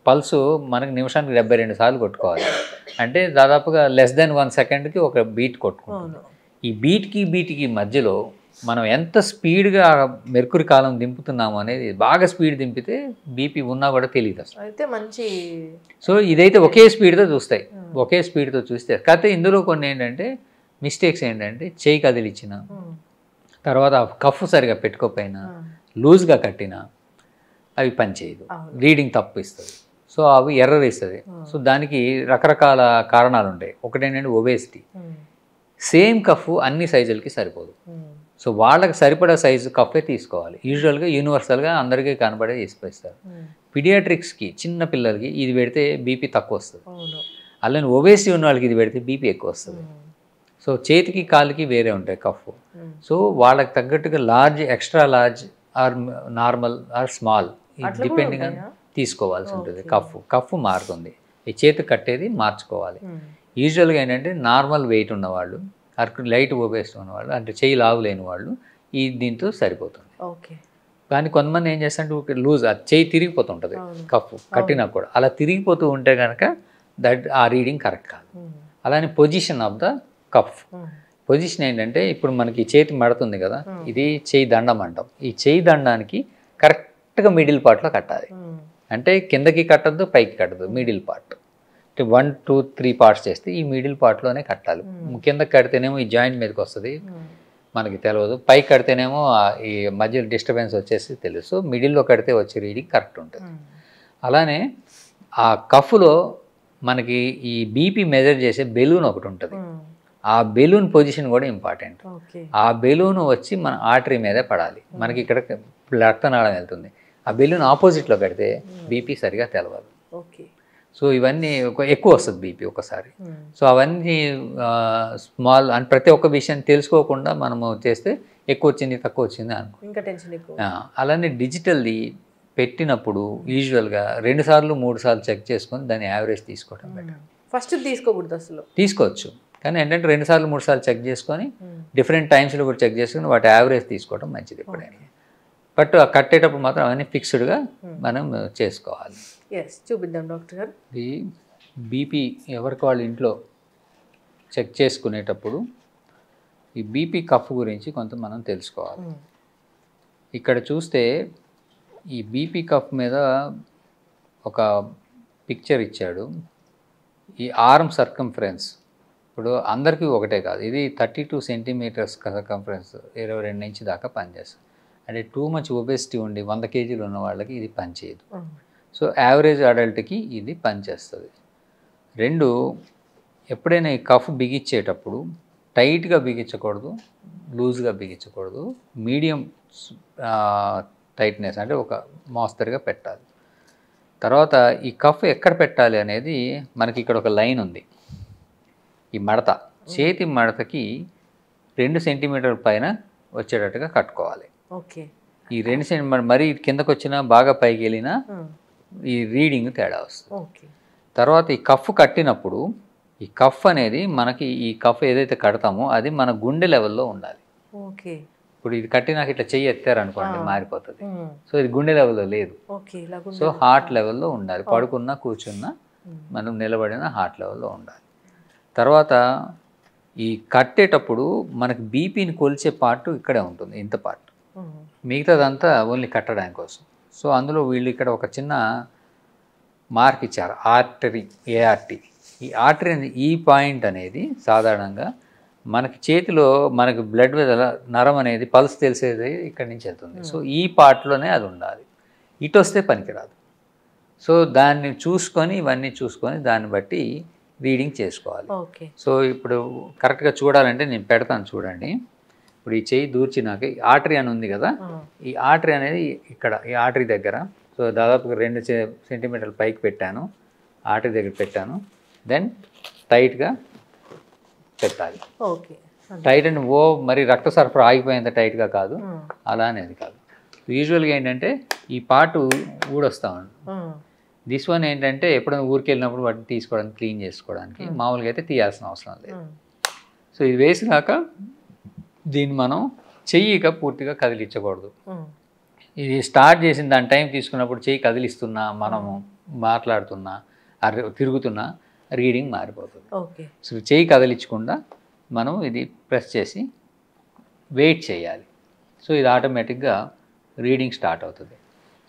పల్సు మనకి నిమిషానికి 72 సార్లు కొట్టుకోవాలి అంటే దాదాపుగా లెస్ దెన్ 1 సెకండ్కి ఒక బీట్ కొట్టుకుంటుంది. ఈ బీట్కి మధ్యలో మనం ఎంత స్పీడ్గా మెర్కురీ కాలం దింపుతున్నాము అనేది, బాగా స్పీడ్ దింపితే బీపీ ఉన్నా కూడా తెలియదు అసలు. అయితే మంచి. సో ఇదైతే ఒకే స్పీడ్తో చూస్తాయి, ఒకే స్పీడ్తో చూస్తే. కాకపోతే ఇందులో కొన్ని ఏంటంటే మిస్టేక్స్ ఏంటంటే చేయి కదిలిచ్చిన తర్వాత కఫ్ సరిగా పెట్టుకోపోయినా, లూజ్గా కట్టినా అవి పనిచేయదు, రీడింగ్ తప్పు ఇస్తుంది. సో అవి ఎర్రర్ ఇస్తుంది. సో దానికి రకరకాల కారణాలు ఉంటాయి. ఒకటేంటంటే ఒబేసిటీ. సేమ్ కఫ్ అన్ని సైజులకి సరిపోదు. సో వాళ్ళకి సరిపడా సైజు కఫే తీసుకోవాలి. యూజువల్గా యూనివర్సల్గా అందరికీ కనబడే ఇస్తారు. పీడియాట్రిక్స్కి చిన్న పిల్లలకి ఇది పెడితే బీపీ తక్కువ వస్తుంది, అలానే ఒబేసిటీ ఉన్న వాళ్ళకి ఇది పెడితే బీపీ ఎక్కువ వస్తుంది. సో చేతికి కాలుకి వేరే ఉంటాయి కఫ్. సో వాళ్ళకి తగ్గట్టుగా large, extra large or normal or small depending అని తీసుకోవాల్సి ఉంటుంది. కఫ్ మారుతుంది, ఈ చేతి కట్టేది మార్చుకోవాలి. యూజువల్గా ఏంటంటే నార్మల్ వెయిట్ ఉన్నవాళ్ళు, లైట్ ఒబేసిటీ ఉన్నవాళ్ళు, అంటే చేయి లావు లేని వాళ్ళు ఈ దీంతో సరిపోతుంది. కానీ కొంతమంది ఏం చేస్తారంటే లూజ్, ఆ చేయి తిరిగిపోతుంటుంది కఫ్ కట్టినా కూడా. అలా తిరిగిపోతూ ఉంటే కనుక ఆ రీడింగ్ కరెక్ట్ కాదు. అలానే position of the cuff, position ఏంటంటే ఇప్పుడు మనకి చేతి మడుతుంది కదా, ఇది చేయి దండం అంటాం. ఈ చేయి దండానికి కరెక్ట్గా మిడిల్ పార్ట్లో కట్టాలి. అంటే కిందకి కట్టద్దు, పైకి కట్టద్దు, మిడిల్ పార్ట్. 1, 2, 3 పార్ట్స్ చేస్తే ఈ మిడిల్ పార్ట్లోనే కట్టాలి. కిందకి కడితేనేమో ఈ జాయింట్ మీదకి వస్తుంది, మనకి తెలియదు. పైకి కడితేనేమో ఈ మధ్యలో డిస్టర్బెన్స్ వచ్చేసి తెలుసు. సో మిడిల్లో కడితే వచ్చే రీడింగ్ కరెక్ట్ ఉంటుంది. అలానే ఆ కఫ్లో మనకి ఈ బీపీ మెజర్ చేసే బెలూన్ ఒకటి ఉంటుంది. ఆ బెలూన్ పొజిషన్ కూడా ఇంపార్టెంట్. ఆ బెలూన్ వచ్చి మన ఆర్టరీ మీదే పడాలి. మనకి ఇక్కడ రక్తనాళం వెళ్తుంది, ఆ బెలూన్ ఆపోజిట్లో కడితే బీపీ సరిగా తెలవాలి. సో ఇవన్నీ ఎక్కువ వస్తుంది బీపీ ఒకసారి. సో అవన్నీ స్మాల్ అండ్ ప్రతి ఒక్క విషయం తెలుసుకోకుండా మనము చేస్తే ఎక్కువ వచ్చింది తక్కువ వచ్చింది అనుకో. అలానే డిజిటల్ది పెట్టినప్పుడు యూజువల్గా 2 సార్లు 3 సార్లు చెక్ చేసుకొని దాని యావరేజ్ తీసుకోవడం బెటర్. ఫస్ట్ తీసుకోకూడదు అసలు. తీసుకోవచ్చు, కానీ ఏంటంటే 2 సార్లు 3 సార్లు చెక్ చేసుకొని డిఫరెంట్ టైమ్స్లో కూడా చెక్ చేసుకొని వాటి యావరేజ్ తీసుకోవడం మంచిది ఎప్పుడైనా. బట్ కట్టేటప్పుడు మాత్రం అవన్నీ ఫిక్స్డ్గా మనం చేసుకోవాలి. చూపిద్దాం డాక్టర్ గారు. ఇది బీపీ ఎవరికి వాళ్ళ ఇంట్లో చెక్ చేసుకునేటప్పుడు ఈ బీపీ కఫ్ గురించి కొంత మనం తెలుసుకోవాలి. ఇక్కడ చూస్తే ఈ బీపీ కఫ్ మీద ఒక పిక్చర్ ఇచ్చాడు. ఈ ఆర్మ్ సర్కంఫరెన్స్ ఇప్పుడు అందరికీ ఒకటే కాదు, ఇది 32 సెంటీమీటర్స్ సర్కంఫరెన్స్ 22 ఇంచ్ దాకా పనిచేస్తుంది. అంటే టూ మచ్ ఒబేసిటీ ఉండి 100 కేజీలు ఉన్న వాళ్ళకి ఇది పనిచేయదు. సో యావరేజ్ అడల్ట్కి ఇది పనిచేస్తుంది. 2, ఎప్పుడైనా ఈ కఫ్ బిగించేటప్పుడు టైట్గా బిగించకూడదు, లూజ్గా బిగించకూడదు, మీడియం టైట్నెస్ అంటే ఒక మోస్తరుగా పెట్టాలి. తర్వాత ఈ కఫ్ ఎక్కడ పెట్టాలి అనేది మనకి ఇక్కడ ఒక లైన్ ఉంది. ఈ మడత, చేతి మడతకి 2 సెంటీమీటర్ల పైన వచ్చేటట్టుగా కట్టుకోవాలి. ఈ 2 సెంటీమీటర్ మరీ కిందకు వచ్చినా బాగా పైకి వెళ్ళినా ఈ రీడింగ్ తేడా వస్తుంది. తర్వాత ఈ కఫ్ కట్టినప్పుడు ఈ కఫ్ అనేది మనకి ఈ కఫ్ ఏదైతే కడతామో అది మన గుండె లెవెల్లో ఉండాలి. ఇప్పుడు ఇది కట్టినాక ఇట్లా చెయ్యి ఎత్తారనుకోండి మారిపోతుంది. సో ఇది గుండె లెవెల్లో లేదు. సో హార్ట్ లెవెల్లో ఉండాలి. పడుకున్నా కూర్చున్నా మనం నిలబడిన హార్ట్ లెవెల్లో ఉండాలి. తర్వాత ఈ కట్టేటప్పుడు మనకి బీపీని కొలిచే పార్ట్ ఇక్కడే ఉంటుంది, ఇంత పార్ట్. మిగతాదంతా ఓన్లీ కట్టడానికి కోసం. సో అందులో వీళ్ళు ఇక్కడ ఒక చిన్న మార్క్ ఇచ్చారు, ఆర్టరీ, ఏఆర్టీ. ఈ ఆర్టరీ అనేది ఈ పాయింట్ అనేది సాధారణంగా మనకి చేతిలో మనకి బ్లడ్ నరం అనేది పల్స్ తెలిసేది ఇక్కడి నుంచి వెళ్తుంది. సో ఈ పార్ట్లోనే అది ఉండాలి. ఇటు వస్తే పనికిరాదు. సో దాన్ని చూసుకొని ఇవన్నీ చూసుకొని దాన్ని బట్టి రీడింగ్ చేసుకోవాలి. ఓకే. సో ఇప్పుడు కరెక్ట్గా చూడాలంటే నేను పెడతాను చూడండి. ఇప్పుడు ఈ చెయ్యి దూర్చినాక ఆర్టరీ అని ఉంది కదా, ఈ ఆర్టరీ అనేది ఇక్కడ ఈ ఆర్టరీ దగ్గర, సో దాదాపుగా 2 సెంటీమీటర్ల పైకి పెట్టాను, ఆర్టరీ దగ్గర పెట్టాను. దెన్ టైట్గా పెట్టాలి. ఓకే. టైట్ అండ్ మరి రక్త సరఫరా ఆగిపోయేంత టైట్గా కాదు, అలా అనేది కాదు. యూజువల్గా ఏంటంటే ఈ పార్ట్ ఊడొస్తామండి. దిస్ వన్ ఏంటంటే ఎప్పుడైనా ఊరికి వెళ్ళినప్పుడు వాటిని తీసుకోవడానికి, క్లీన్ చేసుకోవడానికి, మామూలుగా అయితే తీయాల్సిన అవసరం లేదు. సో ఇది వేసినాక దీన్ని మనం చెయ్యిగా పూర్తిగా కదిలించకూడదు. ఇది స్టార్ట్ చేసిన దాని టైం తీసుకున్నప్పుడు చెయ్యి కదిలిస్తున్నా, మనము మాట్లాడుతున్నా, తిరుగుతున్నా రీడింగ్ మారిపోతుంది. ఓకే. సో చెయ్యి కదిలించకుండా మనం ఇది ప్రెస్ చేసి వెయిట్ చేయాలి. సో ఇది ఆటోమేటిక్గా రీడింగ్ స్టార్ట్ అవుతుంది.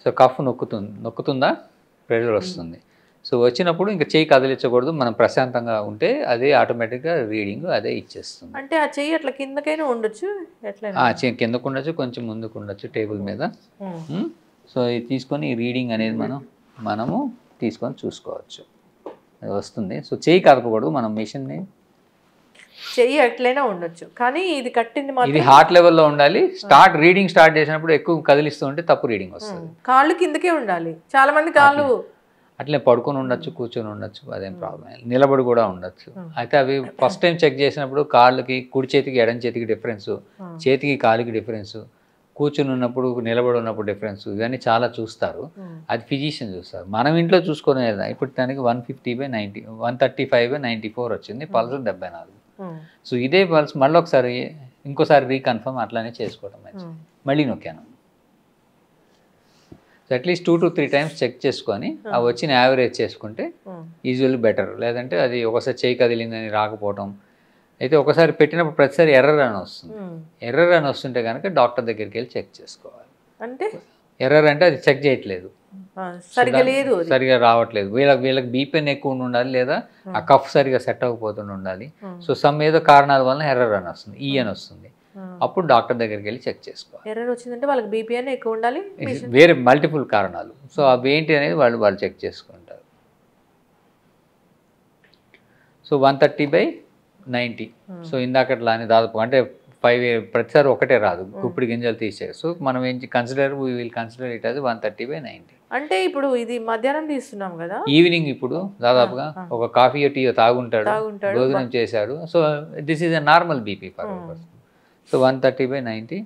సో కఫ్ నొక్కుతుందా ప్రెషర్ వస్తుంది. సో వచ్చినప్పుడు ఇంకా చెయ్యి కదిలించకూడదు, మనం ప్రశాంతంగా ఉంటే అదే ఆటోమేటిక్గా రీడింగ్ అదే ఇచ్చేస్తుంది. అంటే ఆ చెయ్యి అట్లా కిందకైనా ఉండొచ్చు, చెయ్యి కిందకు ఉండొచ్చు, కొంచెం ముందుకు ఉండొచ్చు టేబుల్ మీద. సో ఇది తీసుకొని ఈ రీడింగ్ అనేది మనము తీసుకొని చూసుకోవచ్చు, అది వస్తుంది. సో చెయ్యి కదపకూడదు, మనం మిషన్ని చెయ్యి ఎట్లయినా ఉండొచ్చు, కానీ ఇది కట్టింది మాత్రం ఇది హార్ట్ లెవెల్లో ఉండాలి. రీడింగ్ స్టార్ట్ చేసినప్పుడు ఎక్కువ కదిలిస్తూ ఉంటే తప్పు రీడింగ్ వస్తుంది. కాళ్ళు కిందకే ఉండాలి. చాలా మంది కాళ్ళు అట్లే పడుకొని ఉండొచ్చు, కూర్చొని ఉండొచ్చు, అదేం ప్రాబ్లం. నిలబడి కూడా ఉండొచ్చు. అయితే అవి ఫస్ట్ టైం చెక్ చేసినప్పుడు కాళ్ళకి, కుడి చేతికి ఎడం చేతికి డిఫరెన్స్, చేతికి కాలికి డిఫరెన్స్, కూర్చుని ఉన్నప్పుడు నిలబడి ఉన్నప్పుడు డిఫరెన్స్, ఇవన్నీ చాలా చూస్తారు. అది ఫిజిషియన్ చూస్తారు. మనం ఇంట్లో చూసుకునేది ఇప్పుడు దానికి 150/90, 135/94 వచ్చింది, పల్స్ 74. సో ఇదే పల్స్ మళ్ళీ ఇంకోసారి రీకన్ఫర్మ్ అట్లానే చేసుకోవడం మంచిది. మళ్ళీ నొక్కాను. So at least 2 to 3 times check చేసుకొని ఆ వచ్చిన యావరేజ్ చేసుకుంటే యూజువల్లీ బెటర్. లేదంటే అది ఒకసారి చేయి కదిలిందని రాకపోవటం, అయితే ఒకసారి పెట్టినప్పుడు ప్రతిసారి ఎర్రర్ అని వస్తుంది. ఎర్రర్ అని వస్తుంటే కనుక డాక్టర్ దగ్గరికి వెళ్ళి చెక్ చేసుకోవాలి. అంటే ఎర్రర్ అంటే అది చెక్ చేయట్లేదు, సరిగా రావట్లేదు, వీళ్ళకి బీపీ ఎక్కువ ఉండాలి, లేదా ఆ కఫ్ సరిగా సెట్ అవ్వకపోతుండి ఉండాలి. సో సమ్ ఏదో కారణాల వల్ల ఎర్రర్ అని వస్తుంది, ఈ అని వస్తుంది. అప్పుడు డాక్టర్ దగ్గరికి వెళ్ళి చెక్ చేసుకోవాలి. ఎర్రర్ వచ్చిందంటే వాళ్ళకి బీపీ అని ఎక్కువ ఉండాలి, వేరే మల్టిపుల్ కారణాలు. సో అవి ఏంటి అనేది వాళ్ళు చెక్ చేసుకుంటారు. సో 130/90. సో ఇందాకట్లానే దాదాపు అంటే 5 ప్రతిసారి ఒకటే రాదు, గుప్పిడి గింజలు తీసేది. సో మనం ఏం వీ విల్ కన్సిడర్ ఇట్ అది 130/90. అంటే ఇప్పుడు ఇది మధ్యాహ్నం తీస్తున్నాం కదా, ఈవినింగ్ ఇప్పుడు దాదాపుగా ఒక కాఫీ టీ తాగుంటాడు, భోజనం చేశాడు. So this is a normal BP for person. So 130/90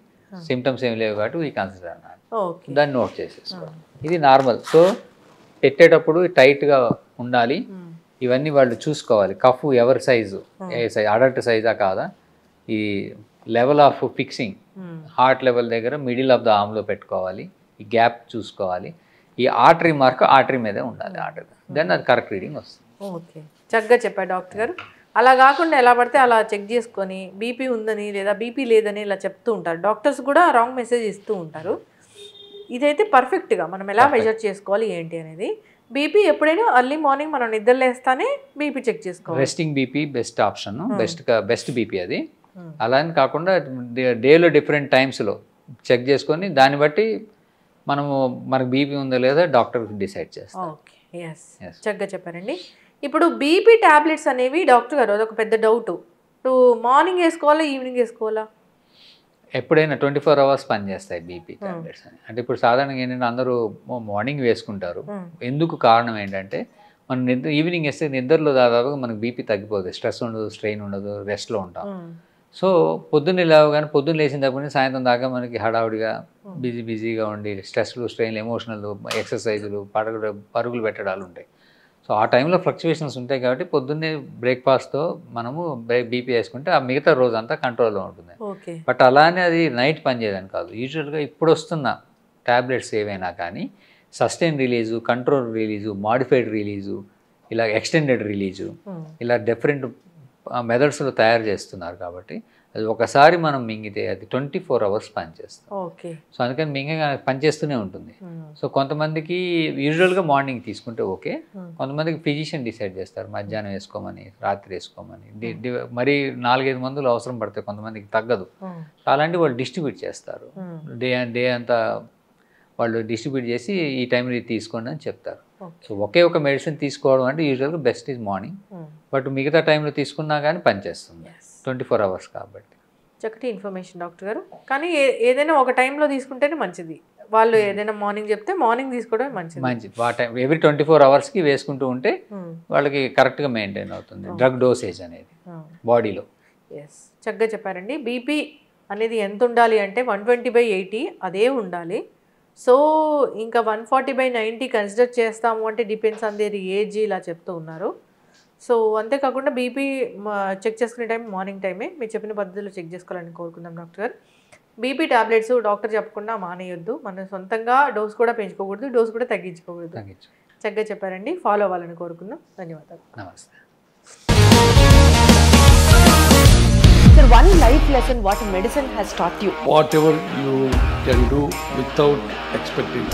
symptoms ఏమి లేవు కాబట్టి వీ కన్సిడర్ అన్నారు, దాన్ని నోట్ చేసేసుకో. ఇది నార్మల్. సో పెట్టేటప్పుడు టైట్గా ఉండాలి, ఇవన్నీ వాళ్ళు చూసుకోవాలి. కఫ్ ఎవరి సైజు, ఏ సైజ్, అడల్ట్ సైజా కాదా, ఈ level of fixing heart level దగ్గర మిడిల్ ఆఫ్ ద ఆర్మ్లో పెట్టుకోవాలి, ఈ గ్యాప్ చూసుకోవాలి, ఈ ఆర్టరీ మార్క్ ఆర్టరీ మీదే ఉండాలి, ఆర్టరీ, దెన్ అది కరెక్ట్ రీడింగ్ వస్తుంది. ఓకే, చక్కగా చెప్పారు డాక్టర్ గారు. అలా కాకుండా ఎలా పడితే అలా చెక్ చేసుకొని బీపీ ఉందని లేదా బీపీ లేదని ఇలా చెప్తూ ఉంటారు. డాక్టర్స్ కూడా రాంగ్ మెసేజ్ ఇస్తూ ఉంటారు. ఇదైతే పర్ఫెక్ట్గా మనం ఎలా మెజర్ చేసుకోవాలి ఏంటి అనేది. బీపీ ఎప్పుడైనా ఎర్లీ మార్నింగ్ మనం నిద్ర లేస్తానే బీపీ చెక్ చేసుకోవాలి. Resting BP best option, best BP అది. అలా అని కాకుండా డేలో డిఫరెంట్ టైమ్స్లో చెక్ చేసుకొని దాన్ని బట్టి మనకు బీపీ ఉందో లేదా డాక్టర్ డిసైడ్ చేస్తాం. ఓకే, ఎస్, చక్కగా చెప్పారండి. ఇప్పుడు బీపీ ట్యాబ్లెట్స్ అనేవి డాక్టర్ గారు అదొక పెద్ద డౌట్. ఇప్పుడు మార్నింగ్ వేసుకోవాలా, ఈవినింగ్ వేసుకోవాలా? ఎప్పుడైనా 24 hours పనిచేస్తాయి బీపీ ట్యాబ్లెట్స్ అని. అంటే ఇప్పుడు సాధారణంగా ఏంటంటే అందరూ మార్నింగ్ వేసుకుంటారు. ఎందుకు కారణం ఏంటంటే మనం ఈవినింగ్ వేస్తే నిద్రలో దాదాపుగా మనకు బీపీ తగ్గిపోతుంది, స్ట్రెస్ ఉండదు, స్ట్రెయిన్ ఉండదు, రెస్ట్లో ఉంటాం. సో పొద్దున్న లేవగానే, పొద్దున్న లేచిన దగ్గర సాయంత్రం దాకా మనకి హడావుడిగా బిజీగా ఉండి స్ట్రెస్లు, స్ట్రెయిన్లు, ఎమోషనల్, ఎక్సర్సైజులు, పరుగులు పెట్టడాలు ఉంటాయి. సో ఆ టైంలో ఫ్లక్చువేషన్స్ ఉంటాయి కాబట్టి పొద్దున్నే బ్రేక్ఫాస్ట్తో మనము బీపీ వేసుకుంటే ఆ మిగతా రోజు అంతా కంట్రోల్లో ఉంటుంది. బట్ అలానే అది నైట్ పనిచేయదని కాదు. యూజువల్గా ఇప్పుడు వస్తున్న ట్యాబ్లెట్స్ ఏవైనా కానీ sustain release, control release, modified release, ఇలా ఎక్స్టెండెడ్ రిలీజు, ఇలా డిఫరెంట్ మెథడ్స్లో తయారు చేస్తున్నారు. కాబట్టి అది ఒకసారి మనం మింగితే అది 24 hours పనిచేస్తుంది. సో అందుకని మింగగా పనిచేస్తూనే ఉంటుంది. సో కొంతమందికి యూజువల్గా మార్నింగ్ తీసుకుంటే ఓకే, కొంతమందికి ఫిజిషియన్ డిసైడ్ చేస్తారు మధ్యాహ్నం వేసుకోమని, రాత్రి వేసుకోమని. మరి 4-5 మందులు అవసరం పడతాయి, కొంతమందికి తగ్గదు. అలాంటి వాళ్ళు డిస్ట్రిబ్యూట్ చేస్తారు, డే అంతా వాళ్ళు డిస్ట్రిబ్యూట్ చేసి ఈ టైంలో తీసుకోండి అని చెప్తారు. సో ఒకే ఒక మెడిసిన్ తీసుకోవడం అంటే యూజువల్గా బెస్ట్ ఈజ్ మార్నింగ్, బట్ మిగతా టైంలో తీసుకున్నా కానీ పనిచేస్తుంది 24 hours కాబట్టి. చక్కటి ఇన్ఫర్మేషన్ డాక్టర్ గారు. కానీ ఏదైనా ఒక టైంలో తీసుకుంటేనే మంచిది. వాళ్ళు ఏదైనా మార్నింగ్ చెప్తే మార్నింగ్ తీసుకోవడం మంచిది. ఆ టైం ఎవ్రీ 24 hours వేసుకుంటూ ఉంటే వాళ్ళకి కరెక్ట్గా మెయింటైన్ అవుతుంది డ్రగ్ డోసేజ్ అనేది బాడీలో. ఎస్, చక్కగా చెప్పారండి. బీపీ అనేది ఎంత ఉండాలి అంటే 120/80 అదే ఉండాలి. సో ఇంకా 140/90 కన్సిడర్ చేస్తాము అంటే డిపెండ్స్ ఆన్ దేర్ ఏజ్ ఇలా చెప్తూ ఉన్నారు. సో అంతేకాకుండా బీపీ చెక్ చేసుకునే టైం మార్నింగ్ టైమే మీరు చెప్పిన పద్ధతిలో చెక్ చేసుకోవాలని కోరుకుందాం డాక్టర్ గారు. బీపీ టాబ్లెట్స్ డాక్టర్ చెప్పకుండా మానేయొద్దు, మనం సొంతంగా డోస్ కూడా పెంచుకోకూడదు, డోస్ కూడా తగ్గించుకోకూడదు. చక్కగా చెప్పారండి. ఫాలో అవ్వాలని కోరుకుందాం. ధన్యవాదాలు. నమస్తే. Sir, one life lesson what medicine has taught you. Whatever you can do without expecting.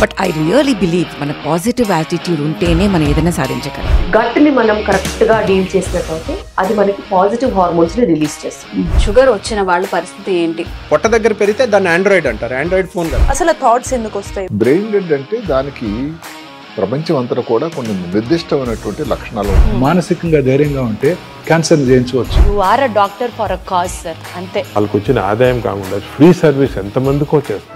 But I really believe మన పాజిటివ్ యాటిట్యూడ్ ఉంటేనే మనం ఏదైనా సాధించగలం. గట్ని మనం కరెక్ట్గా డీల్ చేసినట్లయితే అది మనకి పాజిటివ్ హార్మోన్స్ని రిలీజ్ చేస్తుంది. షుగర్ వచ్చిన వాళ్ళ పరిస్థితి ఏంటి? పొట్ట దగ్గర పెరిగితే దాన్ని ఆండ్రాయిడ్ అంటారు, ఆండ్రాయిడ్ ఫోన్ కదా. అసలు థాట్స్ ఎందుకు వస్తాయి? బ్రెయిన్ డెడ్ అంటే దానికి ప్రపంచం అంతా కూడా కొన్ని నిర్దిష్టమైనటువంటి లక్షణాలు. మానసికంగా ధైర్యంగా ఉంటే క్యాన్సర్ జయించవచ్చు. You are a doctor for a cause sir, అంతే. వాళ్ళకి వచ్చిన ఆదాయం కాకుండా ఫ్రీ సర్వీస్ ఎంతమందికో చేస్తారు.